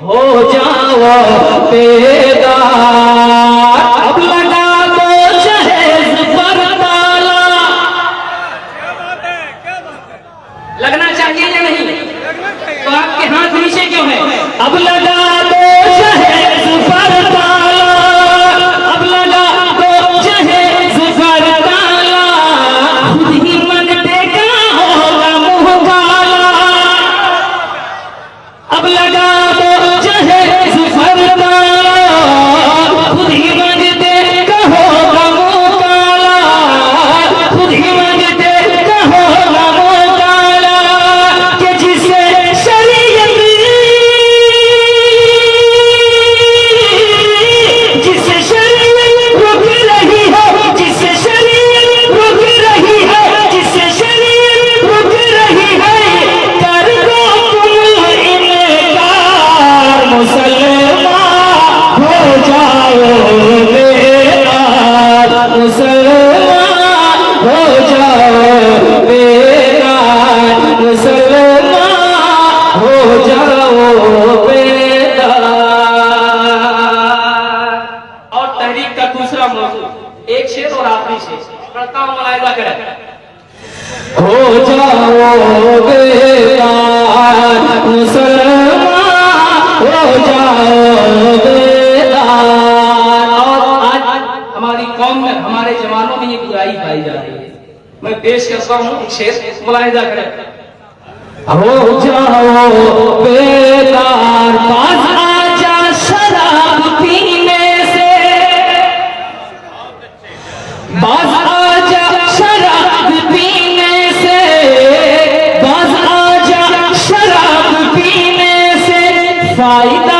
हो जाओ बेदार। अब लगा दो जहेज पर ताला। लगना चाहिए या नहीं? तो आपके हाथ नीचे क्यों है? अब लगा दो जहेज पर ताला, अब लगा दो जहेज पर ताला, खुद ही मंगते का होगा मुंह काला। अब लगा दो जहेज पर ताला, खुद ही मंगते का होगा मुंह काला, खुद ही मंगते का होगा मुंह काला। कि जिसे शरीयत रुक रही है, जिसे शरीयत रुक रही है, जिसे शरीयत रुक रही है, कर दो तुम इनकार। मुसलमान हो जाओ बेदार, मुसलमान हो जाओ बेदार, मुसलमान हो जाओ बेदार। और तहरीक का दूसरा मौजूद, एक शेर और आखिरी शेर पढ़ता हूं, मुलाहिजा करें। हो जाओ बेदार, मुसलमान हो जाओ बेदार। और आज हमारी कौम में, हमारे जवानों में ये बुराई पाई जा रही है। मैं पेश करता हूं एक शेर, मुलाहिजा करें। हो जाओ बेदार, पास आजा शराब पीने से, बाज आजा शराब पीने से, बाज आजा शराब पीने से, फायदा